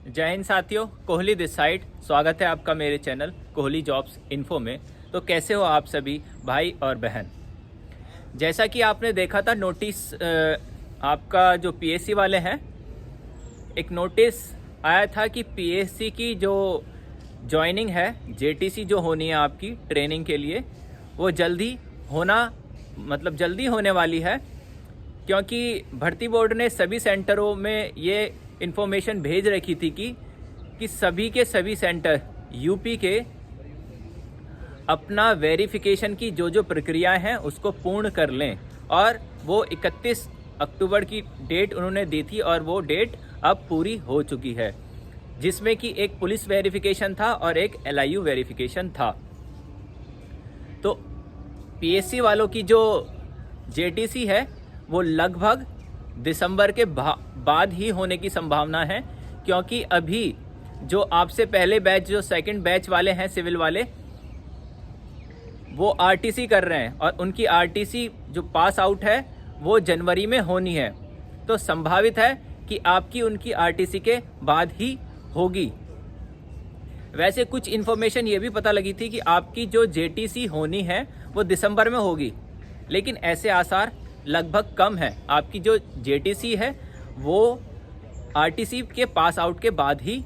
जय हिंद साथियों, Kohli this side. स्वागत है आपका मेरे चैनल कोहली जॉब्स इन्फो में। तो कैसे हो आप सभी भाई और बहन। जैसा कि आपने देखा था नोटिस, आपका जो पीएससी वाले हैं, एक नोटिस आया था कि पीएससी की जो जॉइनिंग है, जेटीसी जो होनी है आपकी ट्रेनिंग के लिए, वो जल्दी होने वाली है। क्योंकि भर्ती बोर्ड ने सभी सेंटरों में ये इन्फॉर्मेशन भेज रखी थी कि सभी के सभी सेंटर यूपी के अपना वेरिफिकेशन की जो प्रक्रियाएं हैं उसको पूर्ण कर लें। और वो 31 अक्टूबर की डेट उन्होंने दी थी और वो डेट अब पूरी हो चुकी है, जिसमें कि एक पुलिस वेरिफिकेशन था और एक एलआईयू वेरिफिकेशन था। तो पीएससी वालों की जो जेटीसी है वो लगभग दिसंबर के बाद ही होने की संभावना है। क्योंकि अभी जो आपसे पहले बैच, जो सेकंड बैच वाले हैं सिविल वाले, वो आरटीसी कर रहे हैं और उनकी आरटीसी जो पास आउट है वो जनवरी में होनी है। तो संभावित है कि आपकी उनकी आरटीसी के बाद ही होगी। वैसे कुछ इन्फॉर्मेशन ये भी पता लगी थी कि आपकी जो जेटीसी होनी है वो दिसंबर में होगी, लेकिन ऐसे आसार लगभग कम है। आपकी जो जेटीसी है वो आरटीसी के पास आउट के बाद ही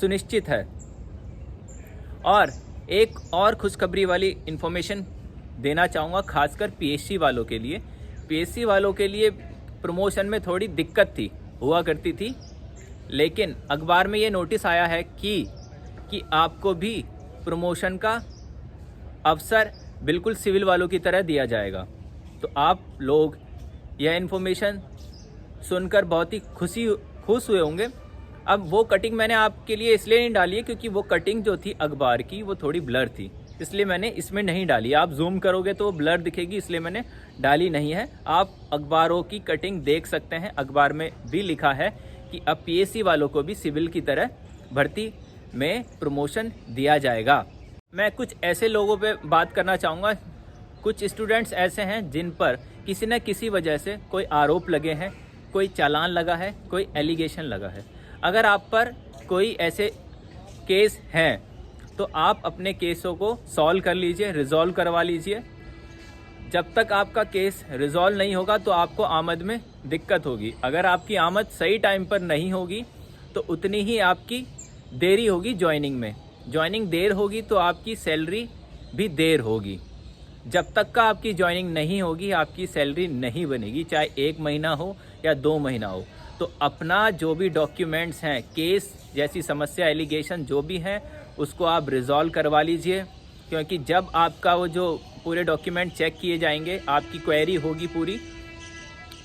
सुनिश्चित है। और एक और खुशखबरी वाली इन्फॉर्मेशन देना चाहूँगा, खासकर पीएससी वालों के लिए। पीएससी वालों के लिए प्रमोशन में थोड़ी दिक्कत हुआ करती थी, लेकिन अखबार में ये नोटिस आया है कि आपको भी प्रमोशन का अवसर बिल्कुल सिविल वालों की तरह दिया जाएगा। तो आप लोग यह इन्फॉर्मेशन सुनकर बहुत ही खुश हुए होंगे। अब वो कटिंग मैंने आपके लिए इसलिए नहीं डाली है क्योंकि वो कटिंग जो थी अखबार की वो थोड़ी ब्लर थी, इसलिए मैंने इसमें नहीं डाली। आप जूम करोगे तो वो ब्लर दिखेगी, इसलिए मैंने डाली नहीं है। आप अखबारों की कटिं देख सकते हैं। अखबार में भी लिखा है कि अब पीएससी वालों को भी सिविल की तरह भर्ती में प्रमोशन दिया जाएगा। मैं कुछ ऐसे लोगों पे बात करना चाहूँगा। कुछ स्टूडेंट्स ऐसे हैं जिन पर किसी न किसी वजह से कोई आरोप लगे हैं, कोई चालान लगा है, कोई एलिगेशन लगा है। अगर आप पर कोई ऐसे केस हैं तो आप अपने केसों को सॉल्व कर लीजिए, रिजॉल्व करवा लीजिए। जब तक आपका केस रिजॉल्व नहीं होगा तो आपको आमद में दिक्कत होगी। अगर आपकी आमद सही टाइम पर नहीं होगी तो उतनी ही आपकी देरी होगी ज्वाइनिंग में। ज्वाइनिंग देर होगी तो आपकी सैलरी भी देर होगी। जब तक का आपकी ज्वाइनिंग नहीं होगी आपकी सैलरी नहीं बनेगी, चाहे 1 महीना हो या 2 महीना हो। तो अपना जो भी डॉक्यूमेंट्स हैं, केस जैसी समस्या, एलिगेशन जो भी हैं, उसको आप रिजॉल्व करवा लीजिए। क्योंकि जब आपका वो जो पूरे डॉक्यूमेंट चेक किए जाएंगे, आपकी क्वेरी होगी पूरी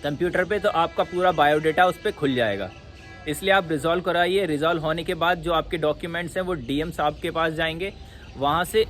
कंप्यूटर पे, तो आपका पूरा बायोडाटा उस पर खुल जाएगा। इसलिए आप रिजॉल्व कराइए। रिजॉल्व होने के बाद जो आपके डॉक्यूमेंट्स हैं वो डीएम साहब के पास जाएंगे, वहाँ से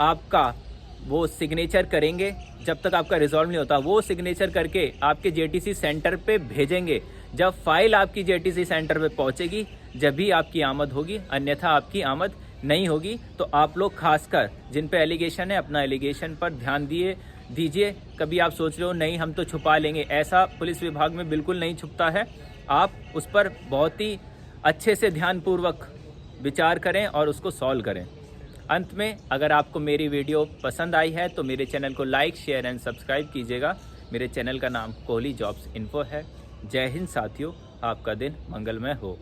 आपका वो सिग्नेचर करेंगे। जब तक आपका रिजॉल्व नहीं होता वो सिग्नेचर करके आपके जेटीसी सेंटर पे भेजेंगे। जब फाइल आपकी जेटीसी सेंटर पे पहुंचेगी जब भी आपकी आमद होगी, अन्यथा आपकी आमद नहीं होगी। तो आप लोग खासकर जिन पे एलिगेशन है, अपना एलिगेशन पर ध्यान दीजिए। कभी आप सोच रहे हो नहीं हम तो छुपा लेंगे, ऐसा पुलिस विभाग में बिल्कुल नहीं छुपता है। आप उस पर बहुत ही अच्छे से ध्यानपूर्वक विचार करें और उसको सॉल्व करें। अंत में, अगर आपको मेरी वीडियो पसंद आई है तो मेरे चैनल को लाइक, शेयर एंड सब्सक्राइब कीजिएगा। मेरे चैनल का नाम कोहली जॉब्स इन्फो है। जय हिंद साथियों, आपका दिन मंगलमय हो।